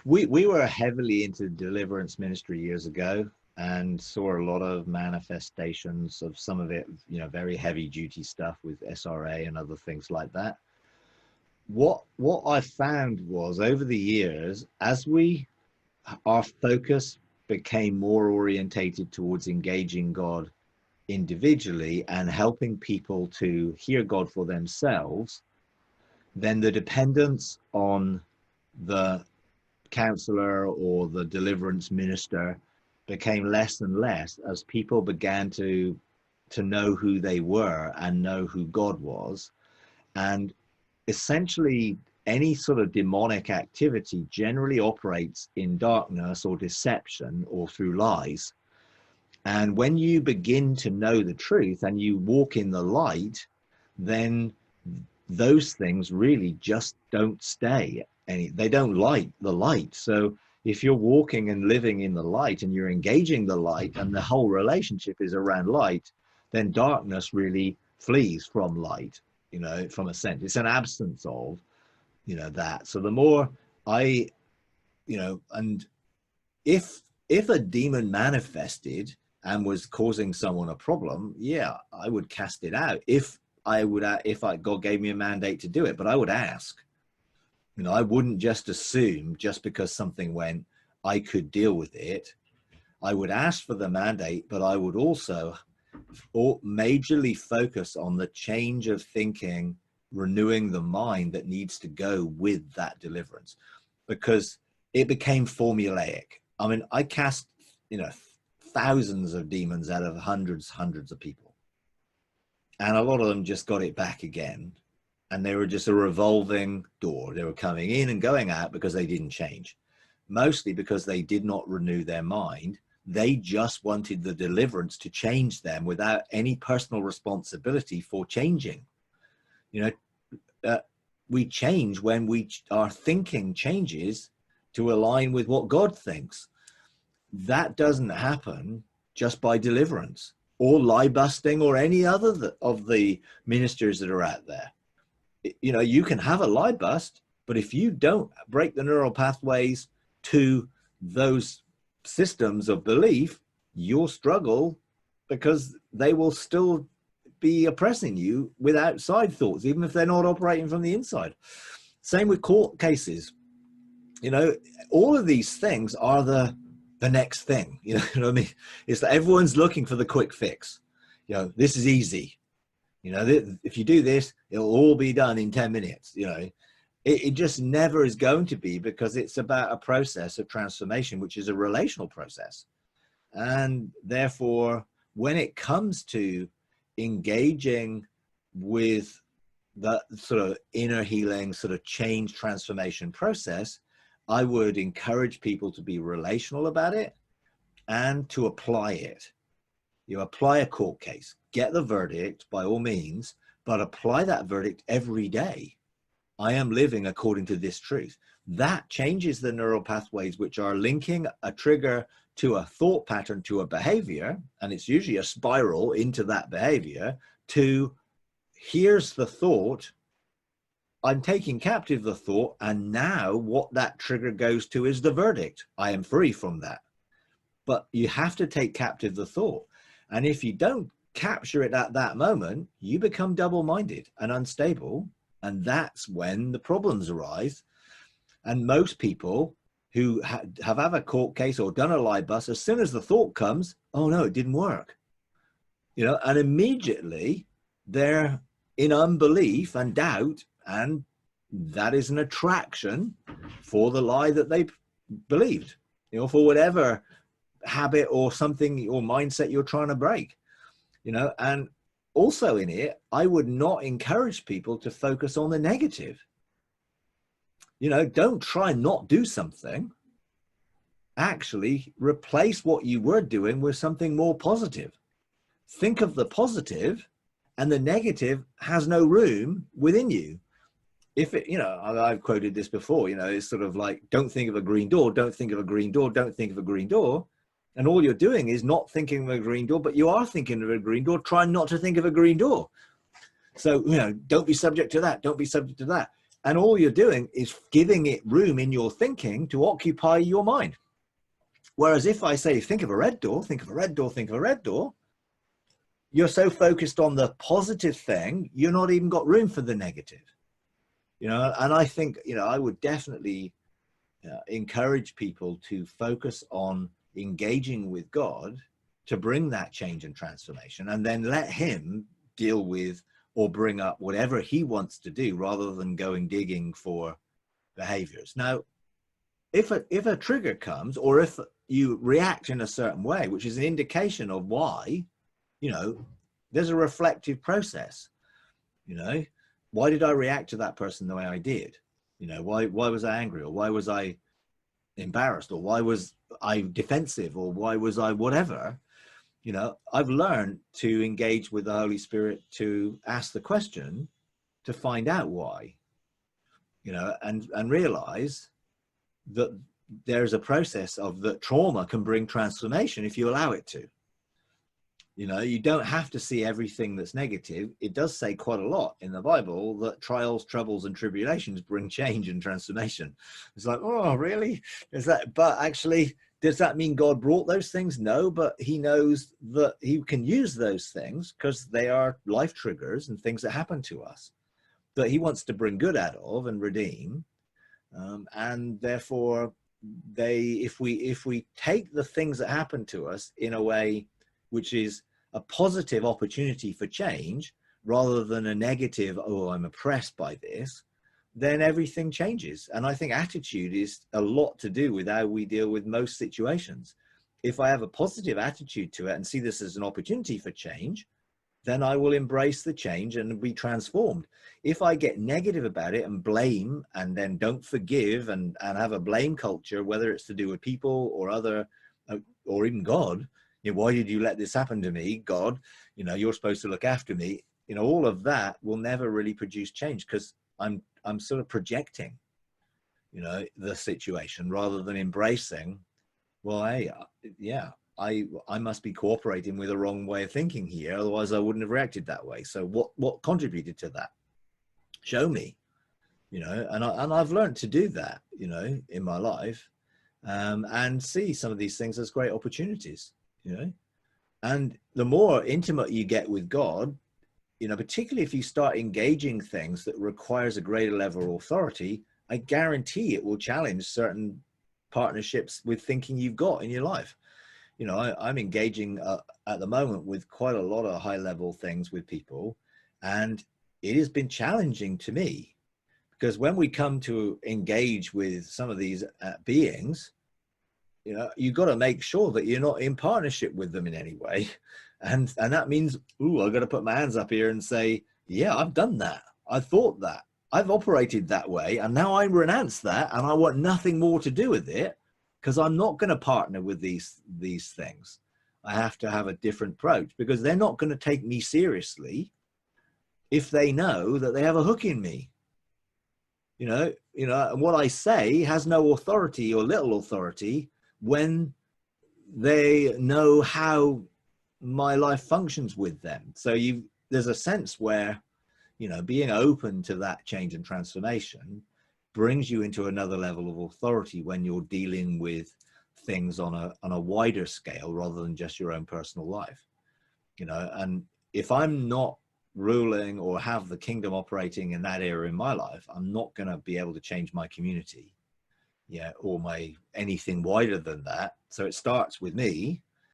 We were heavily into deliverance ministry years ago and saw a lot of manifestations of some of it, very heavy duty stuff with SRA and other things like that. What I found was over the years, as our focus became more orientated towards engaging God individually and helping people to hear God for themselves, then the dependence on the counselor or the deliverance minister became less and less as people began to know who they were and know who God was. And essentially any sort of demonic activity generally operates in darkness or deception or through lies. And when you begin to know the truth and you walk in the light, then those things really just don't stay. They don't light the light. So if you're walking and living in the light and you're engaging the light and the whole relationship is around light, then darkness really flees from light, from a sense. It's an absence of, that. So the more and if a demon manifested and was causing someone a problem, yeah, I would cast it out. If God gave me a mandate to do it, but I would ask. I wouldn't just assume just because something went, I could deal with it. I would ask for the mandate, but I would also majorly focus on the change of thinking, renewing the mind that needs to go with that deliverance, because it became formulaic. I mean, I cast, thousands of demons out of hundreds of people. And a lot of them just got it back again. And they were just a revolving door. They were coming in and going out because they didn't change. Mostly because they did not renew their mind. They just wanted the deliverance to change them without any personal responsibility for changing. We change when our thinking changes to align with what God thinks. That doesn't happen just by deliverance or lie busting or any other of the ministers that are out there. You can have a lie bust, but if you don't break the neural pathways to those systems of belief, you'll struggle because they will still be oppressing you with outside thoughts, even if they're not operating from the inside. Same with court cases. All of these things are the next thing. You know what I mean? It's that everyone's looking for the quick fix. This is easy. If you do this, it'll all be done in 10 minutes. It just never is going to be, because it's about a process of transformation, which is a relational process. And therefore, when it comes to engaging with the sort of inner healing, sort of change transformation process, I would encourage people to be relational about it and to apply it. You apply a court case, get the verdict by all means, but apply that verdict every day. I am living according to this truth. That changes the neural pathways, which are linking a trigger to a thought pattern, to a behavior, and it's usually a spiral into that behavior, to here's the thought, I'm taking captive the thought, and now what that trigger goes to is the verdict. I am free from that. But you have to take captive the thought. And if you don't capture it at that moment, you become double-minded and unstable. And that's when the problems arise. And most people who have had a court case or done a lie bust, as soon as the thought comes, oh no, it didn't work. And immediately they're in unbelief and doubt. And that is an attraction for the lie that they believed, for whatever habit or something or mindset you're trying to break, and also in it, I would not encourage people to focus on the negative. Don't try not do something. Actually replace what you were doing with something more positive. Think of the positive, and the negative has no room within you. If it, I've quoted this before, it's sort of like, don't think of a green door, don't think of a green door, don't think of a green door. And all you're doing is not thinking of a green door, but you are thinking of a green door, trying not to think of a green door. So, don't be subject to that. Don't be subject to that. And all you're doing is giving it room in your thinking to occupy your mind. Whereas if I say, think of a red door, think of a red door, think of a red door, you're so focused on the positive thing, you're not even got room for the negative. And I think, I would definitely encourage people to focus on engaging with God to bring that change and transformation, and then let him deal with or bring up whatever he wants to do, rather than going digging for behaviors. Now, if a trigger comes, or if you react in a certain way, which is an indication of why, there's a reflective process. Why did I react to that person the way I did? Why was I angry, or why was I embarrassed, or why was I defensive, or why was I whatever? I've learned to engage with the Holy Spirit, to ask the question, to find out why, and realize that there's a process of that trauma can bring transformation if you allow it to. You don't have to see everything that's negative. It does say quite a lot in the Bible that trials, troubles, and tribulations bring change and transformation. It's like, oh, really? Is that? But actually, does that mean God brought those things? No, but he knows that he can use those things because they are life triggers and things that happen to us that he wants to bring good out of and redeem. And therefore, if we take the things that happen to us in a way which is a positive opportunity for change, rather than a negative, oh, I'm oppressed by this, then everything changes. And I think attitude is a lot to do with how we deal with most situations. If I have a positive attitude to it and see this as an opportunity for change, then I will embrace the change and be transformed. If I get negative about it and blame, and then don't forgive, and have a blame culture, whether it's to do with people or other, or even God, why did you let this happen to me, God? You're supposed to look after me. All of that will never really produce change, because I'm sort of projecting, the situation, rather than embracing, well, hey, yeah, I must be cooperating with a wrong way of thinking here. Otherwise I wouldn't have reacted that way. So what contributed to that? Show me, and I've learned to do that, in my life, and see some of these things as great opportunities, and the more intimate you get with God, particularly if you start engaging things that requires a greater level of authority, I guarantee it will challenge certain partnerships with thinking you've got in your life. I'm engaging at the moment with quite a lot of high level things with people, and it has been challenging to me, because when we come to engage with some of these beings, you've got to make sure that you're not in partnership with them in any way. And that means, I've got to put my hands up here and say, yeah, I've done that. I thought that. I've operated that way. And now I renounce that, and I want nothing more to do with it, because I'm not going to partner with these things. I have to have a different approach, because they're not going to take me seriously if they know that they have a hook in me. And what I say has no authority or little authority when they know how my life functions with them. So there's a sense where, being open to that change and transformation brings you into another level of authority when you're dealing with things on a wider scale, rather than just your own personal life. And if I'm not ruling or have the kingdom operating in that area in my life, I'm not going to be able to change my community, or anything wider than that. So it starts with me,